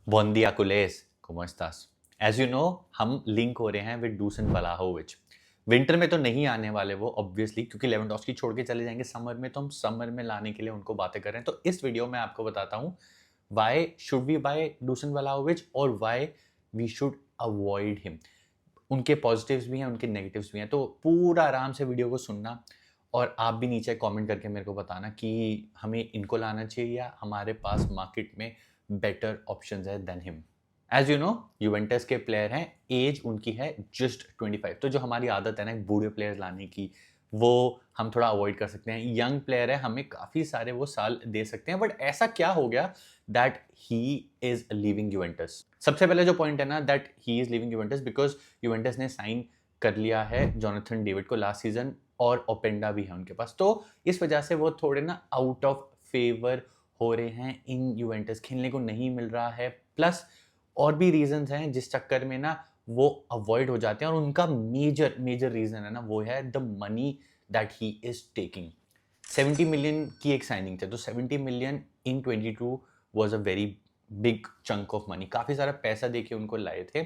Buon dia, Cules. ¿Cómo estás? As you know, हम link हो रहे हैं विद डूसन व्लाहोविच। विंटर में तो नहीं आने वाले वो ऑब्वियसली, क्योंकि लेवेंडोस्की छोड़ के चले जाएंगे समर में, तो हम समर में लाने के लिए उनको बातें कर रहे हैं। तो इस वीडियो में आपको बताता हूँ why should we buy Dusan Vlahovic और why we should avoid him. उनके पॉजिटिव्स भी हैं, उनके नेगेटिव्स भी हैं, तो पूरा आराम से वीडियो को सुनना। और आप भी नीचे कमेंट करके मेरे को बताना कि हमें इनको लाना चाहिए या हमारे पास मार्केट में बेटर ऑप्शंस है than him. As you know, Juventus के प्लेयर हैं, एज उनकी है जस्ट 25। तो जो हमारी आदत है ना बूढ़े प्लेयर्स लाने की, वो हम थोड़ा अवॉइड कर सकते हैं। यंग प्लेयर है, हमें काफ़ी सारे वो साल दे सकते हैं। बट ऐसा क्या हो गया that he is leaving Juventus? सबसे पहले जो पॉइंट है ना, that he is leaving Juventus because Juventus ने साइन कर लिया है जोनाथन डेविड को लास्ट सीजन, और ओपेंडा भी है उनके पास। तो इस वजह से वो थोड़े ना आउट ऑफ फेवर हो रहे हैं। इन यूवेंटस खेलने को नहीं मिल रहा है, प्लस और भी रीजंस हैं जिस चक्कर में ना वो अवॉइड हो जाते हैं। और उनका मेजर मेजर रीजन है ना, वो है the money that he is taking. 70 million की एक साइनिंग थी, तो 70 million in 22 was a very big chunk of money. काफ़ी सारा पैसा देके उनको लाए थे।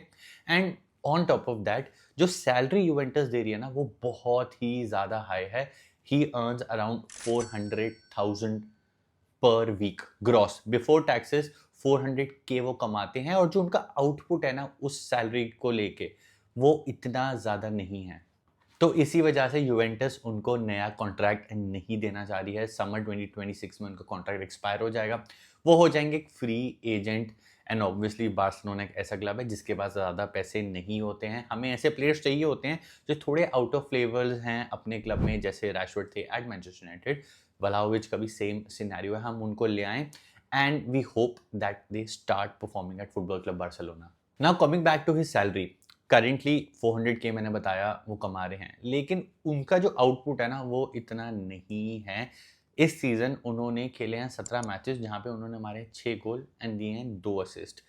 And on top of that, जो सैलरी यूवेंटस दे रही है ना, वो बहुत ही ज़्यादा हाई है। ही अर्न्स अराउंड 400,000 पर week gross before taxes. 400K वो कमाते हैं, और जो उनका आउटपुट है ना उस सैलरी को लेके, वो इतना ज़्यादा नहीं है। तो इसी वजह से यूवेंटस उनको नया कॉन्ट्रैक्ट नहीं देना चाह रही है। समर 2026 में उनका कॉन्ट्रैक्ट एक्सपायर हो जाएगा, वो हो जाएंगे एक free agent. And obviously Barcelona एक ऐसा क्लब है जिसके पास ज़्यादा पैसे नहीं होते हैं। हमें ऐसे प्लेयर्स चाहिए होते हैं जो थोड़े आउट ऑफ फ्लेवर्स हैं अपने क्लब में, जैसे रैशवर्ड थे एट मैनचेस्टर यूनाइटेड। व्लाहोविच का भी सेम सिनेरियो है, हम उनको ले आएँ and we hope that they start performing at Football Club Barcelona. Now coming back to his salary, currently 400K मैंने बताया वो कमा रहे हैं, लेकिन उनका जो आउटपुट है ना वो इतना नहीं है। इस सीजन उन्होंने खेले हैं 17 मैचेस, जहां पे उन्होंने हमारे 6 गोल एंड दिए हैं 2 असिस्ट।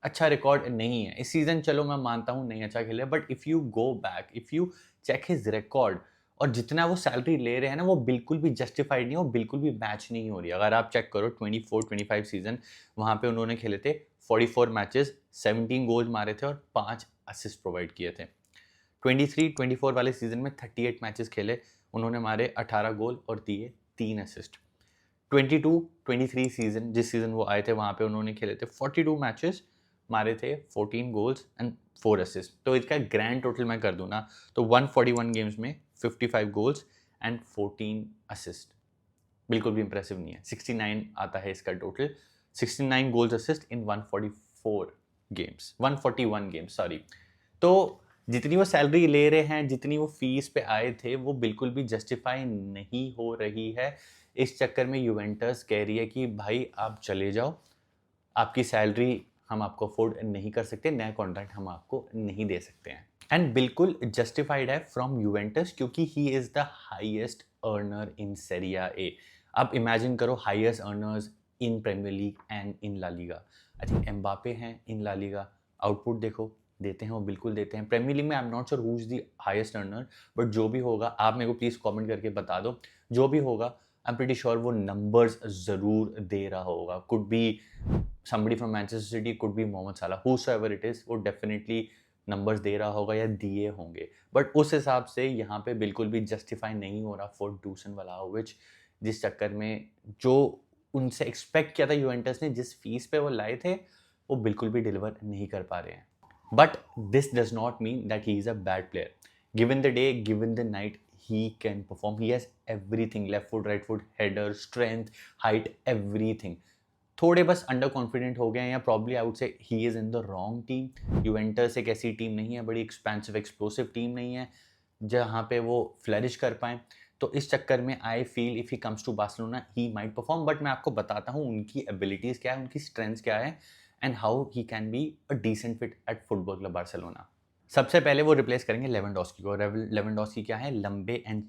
अच्छा रिकॉर्ड नहीं है इस सीजन, चलो मैं मानता हूँ नहीं अच्छा खेले, but if you go back, if you check his record, और जितना वो सैलरी ले रहे हैं ना, वो बिल्कुल भी जस्टिफाइड नहीं है, वो बिल्कुल भी मैच नहीं हो रही। अगर आप चेक करो 24-25 सीजन, वहाँ पे उन्होंने खेले थे 44 मैचेस, 17 गोल मारे थे और 5 असिस्ट प्रोवाइड किए थे। 23-24 वाले सीजन में 38 मैचेस खेले, उन्होंने मारे 18 गोल और दिए 3 असिस्ट। 22-23 सीजन, जिस सीजन वो आए थे, वहाँ पे उन्होंने खेले थे 42 मैचेस, मारे थे 14 गोल्स एंड 4 असिस्ट। तो इसका ग्रैंड टोटल मैं कर दूँ ना, तो 141 गेम्स में 55 गोल्स एंड 14 असिस्ट। बिल्कुल भी इंप्रेसिव नहीं है। 69 आता है इसका total, 69 goals assist in 144 games, 141 games sorry. तो जितनी वो सैलरी ले रहे हैं, जितनी वो फीस पे आए थे, वो बिल्कुल भी जस्टिफाई नहीं हो रही है। इस चक्कर में यूवेंटस कह रही है कि भाई आप चले जाओ, आपकी सैलरी हम आपको अफोर्ड नहीं कर सकते, नया कॉन्ट्रैक्ट हम आपको नहीं दे सकते हैं। एंड बिल्कुल जस्टिफाइड है फ्रॉम यूवेंटस, क्योंकि he is the highest earner in Serie A. आप इमेजिन करो, highest earners in Premier League and in La Liga. I think Mbappe हैं इन ला लीगा। आउटपुट देखो, देते हैं वो, बिल्कुल देते हैं। प्रीमियर लीग में I am not sure who is the highest earner, but जो भी होगा आप मेरे को प्लीज़ कमेंट करके बता दो। जो भी होगा आई एम प्रीटी श्योर वो नंबर्स ज़रूर दे रहा होगा। Could be somebody from Manchester City, could be Mohamed Salah, whosoever it is, वो डेफिनेटली नंबर्स दे रहा होगा या दिए होंगे। बट उस हिसाब से यहाँ पे बिल्कुल भी जस्टिफाई नहीं हो रहा फॉर डूसन व्लाहोविच, जिस चक्कर में जो उनसे एक्सपेक्ट किया था यूवेंटस ने, जिस फीस पे वो लाए थे, वो बिल्कुल भी डिलीवर नहीं कर पा रहे हैं। But this does not mean that he is a bad player. Given the day, given the night, he can perform. He has everything: left foot, right foot, header, strength, height, everything. थोड़े बस under confident हो गए हैं, या probably I would say he is in the wrong team. Juventus एक ऐसी team नहीं है, बड़ी एक्सपेंसिव एक्सप्लोसिव टीम नहीं है जहाँ पे वो फ्लरिश कर पाएँ। तो इस चक्कर में I feel if he comes to Barcelona he might perform. But मैं आपको बताता हूँ उनकी एबिलिटीज़ क्या है, उनकी स्ट्रेंथ्स क्या है, and how he can be a decent fit at Football Club Barcelona. सबसे पहले वो रिप्लेस करेंगे लेवेंडोस्की को। लेवेंडोस्की क्या है, लंबे एंड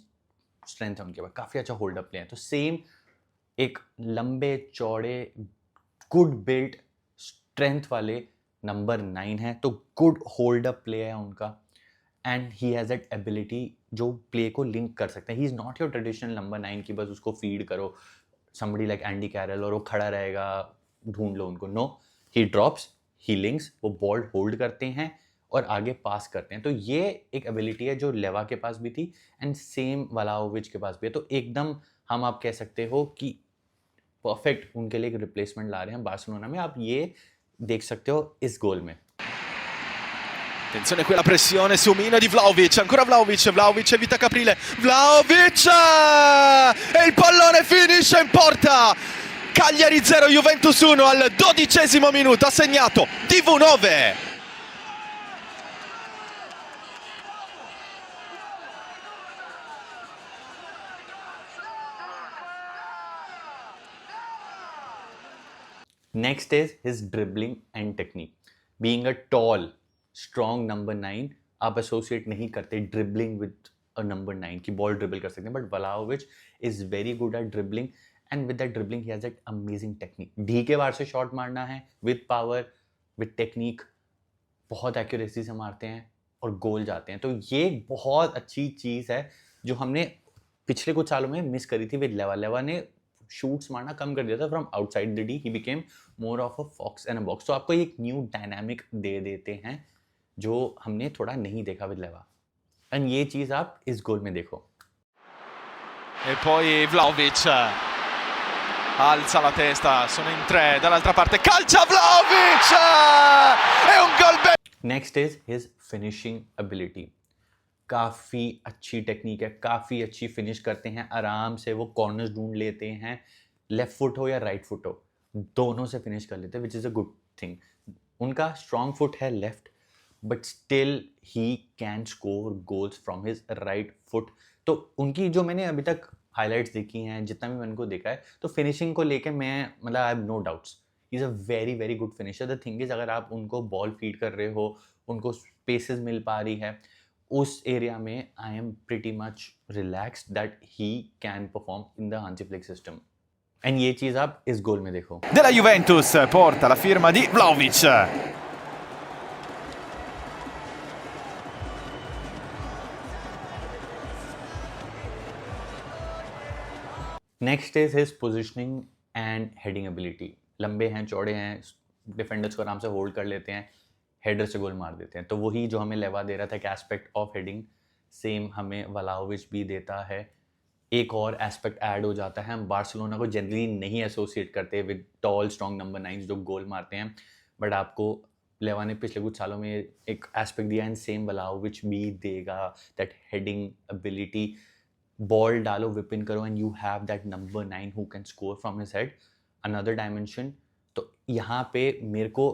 स्ट्रेंथ है उनके पास, काफ़ी अच्छा होल्डअप प्ले है। तो सेम एक लंबे चौड़े गुड बिल्ट स्ट्रेंथ वाले नंबर 9 है, तो गुड होल्ड अप प्ले है उनका। And he has that ability जो प्ले को लिंक कर सकते हैं। He is not your traditional number 9 की बस उसको फीड करो, समबडी लाइक एंडी कैरल और वो खड़ा रहेगा, ढूंढ लो उनको। No, he drops, he links, वो बॉल होल्ड करते हैं और आगे पास करते हैं। तो ये एक एबिलिटी है जो लेवा के पास भी थी एंड सेम व्लाहोविच के पास भी है। तो एकदम हम आप कह सकते हो कि परफेक्ट उनके लिए एक रिप्लेसमेंट ला रहे हैं बार्सिलोना में। आप ये देख सकते हो इस गोल में। Attenzione quella pressione su Mina di Vlahovic, ancora Vlahovic, Vlahovic evita Caprile, Vlahovic e il pallone finisce in porta. Cagliari 0, Juventus 1 al 12° minuto, ha segnato DV9. Next is his dribbling and technique. Being a tall, strong number 9, आप associate नहीं करते dribbling with a number 9 की ball dribble कर सकते हैं, but Vlahovic is very good at dribbling and with that dribbling he has that amazing technique. D के बार से shot मारना है विद पावर, विद टेक्निक, बहुत एक्यूरेसी से मारते हैं और गोल जाते हैं। तो ये बहुत अच्छी चीज़ है जो हमने पिछले कुछ सालों में मिस करी थी विद लेवा। लेवा ने शूट्स मारना कम कर दिया था from outside the D, he became more of a fox and a box. तो आपको एक न्यू डायनामिक दे देते हैं जो हमने थोड़ा नहीं देखा विद लेवा, एंड ये चीज़ आप इस गोल में देखो। E poi Vlahovic alza la testa, sono in 3 dall'altra parte, calcia Vlahovic! È un gol next is his finishing ability. काफ़ी अच्छी टेक्निक है, काफ़ी अच्छी फिनिश करते हैं, आराम से वो कॉर्नर्स ढूंढ लेते हैं, लेफ्ट फुट हो या राइट फुट हो, दोनों से फिनिश कर लेते हैं, which is a good thing. उनका स्ट्रॉन्ग फुट है left, but still he can score goals from his right foot. तो उनकी जो मैंने अभी तक हाईलाइट्स देखी हैं, जितना भी मैंने उनको देखा है, तो फिनिशिंग को लेके मैं मतलब I have no doubts, he is a very very good finisher. The thing is, अगर आप उनको बॉल फीड कर रहे हो, उनको स्पेसेस मिल पा रही है, उस एरिया में I am pretty much relaxed that he can perform in the Hansi Flick system. And ये चीज़ आप इस गोल में देखो। della Juventus, porta la firma di Vlahovic. Next is his positioning and heading ability. लंबे हैं, चौड़े हैं, डिफेंडर्स को आराम से होल्ड कर लेते हैं, हेडर से गोल मार देते हैं। तो वही जो हमें लेवा दे रहा था एक एस्पेक्ट ऑफ हेडिंग, सेम हमें व्लाहोविच भी देता है। एक और एस्पेक्ट ऐड हो जाता है, हम बार्सिलोना को जनरली नहीं एसोसिएट करते विद टॉल स्ट्रॉन्ग नंबर 9 जो गोल मारते हैं, बट आपको लेवा ने पिछले कुछ सालों में एक एस्पेक्ट दिया एंड सेम व्लाहोविच भी देगा, दैट हेडिंग एबिलिटी। बॉल डालो, विप इन करो and you have that number 9 who can score from his head, another dimension. तो यहाँ पे मेरे को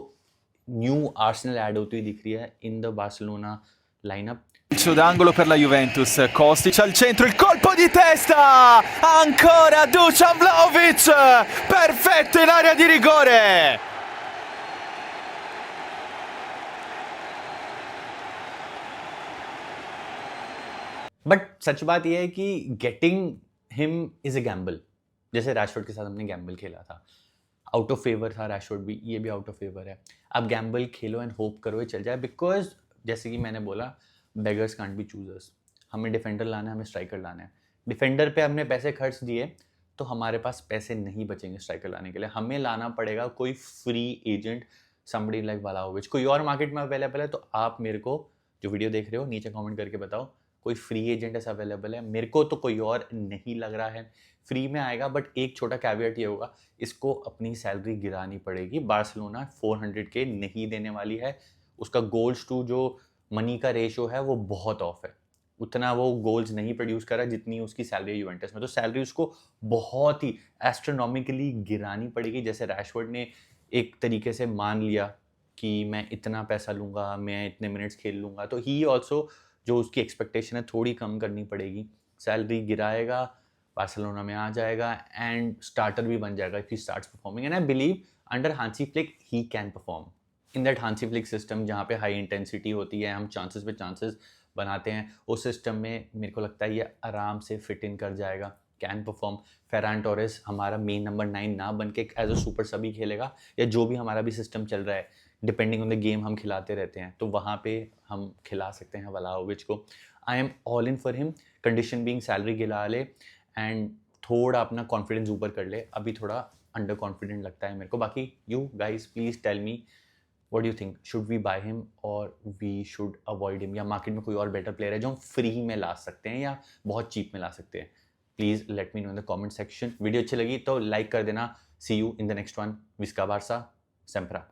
न्यू आर्सेनल ऐड होती हुई दिख रही है in the Barcelona lineup. Calcio d'angolo per la Juventus, Kostic al centro, il colpo di testa, ancora Dusan Vlahovic, perfetto in area di rigore. But सच बात यह है कि getting him is a gamble. जैसे रैशफोर्ड के साथ हमने gamble खेला था, आउट ऑफ फेवर था रैशफोर्ड भी, ये भी आउट ऑफ फेवर है। आप गैम्बल खेलो एंड होप करो ये चल जाए, बिकॉज जैसे कि मैंने बोला, बेगर्स कांट बी चूजर्स। हमें डिफेंडर लाना है, हमें स्ट्राइकर लाना है। डिफेंडर पे हमने पैसे खर्च दिए तो हमारे पास पैसे नहीं बचेंगे स्ट्राइकर लाने के लिए। हमें लाना पड़ेगा कोई free agent, somebody like Vlahovic. कोई और मार्केट में अवेलेबल है तो आप मेरे को जो वीडियो देख रहे हो नीचे कमेंट करके बताओ, कोई फ्री एजेंट ऐसा अवेलेबल है? मेरे को तो कोई और नहीं लग रहा है। फ्री में आएगा, बट एक छोटा कैवियट ये होगा, इसको अपनी सैलरी गिरानी पड़ेगी। बार्सिलोना 400K नहीं देने वाली है। उसका गोल्स टू जो मनी का रेशो है वो बहुत ऑफ है, उतना वो गोल्स नहीं प्रोड्यूस करा जितनी उसकी सैलरी है यूवेंटस में। तो सैलरी उसको बहुत ही एस्ट्रोनॉमिकली गिरानी पड़ेगी। जैसे रैशफोर्ड ने एक तरीके से मान लिया कि मैं इतना पैसा लूँगा, मैं इतने मिनट्स खेल लूँगा, तो ही ऑल्सो जो उसकी एक्सपेक्टेशन है थोड़ी कम करनी पड़ेगी। सैलरी गिराएगा, बार्सिलोना में आ जाएगा एंड स्टार्टर भी बन जाएगा if he starts performing. And I believe under Hansi Flick he can perform in that Hansi Flick system, जहाँ पे हाई इंटेंसिटी होती है, हम चांसेस पे चांसेस बनाते हैं। उस सिस्टम में मेरे को लगता है ये आराम से फिट इन कर जाएगा, कैन परफॉर्म। फेरान टोरेस हमारा मेन नंबर 9 ना बन के एज अ सुपर सभी खेलेगा, या जो भी हमारा भी सिस्टम चल रहा है, डिपेंडिंग ऑन द गेम हम खिलाते रहते हैं, तो वहाँ पे हम खिला सकते हैं व्लाहोविच को। I am all in for him, condition being salary गिरा ले एंड थोड़ा अपना कॉन्फिडेंस ऊपर कर ले। अभी थोड़ा अंडर कॉन्फिडेंट लगता है मेरे को। बाकी you guys please tell me what do you think, should we buy him और वी शुड अवॉइड हिम, या मार्केट में कोई और बेटर प्लेयर है जो हम फ्री में ला सकते हैं या बहुत चीप में ला सकते हैं। Please let me know in the comment section. Video अच्छी लगी तो लाइक कर देना। See you in the next one. विस्का बारसा, सेम्प्रा।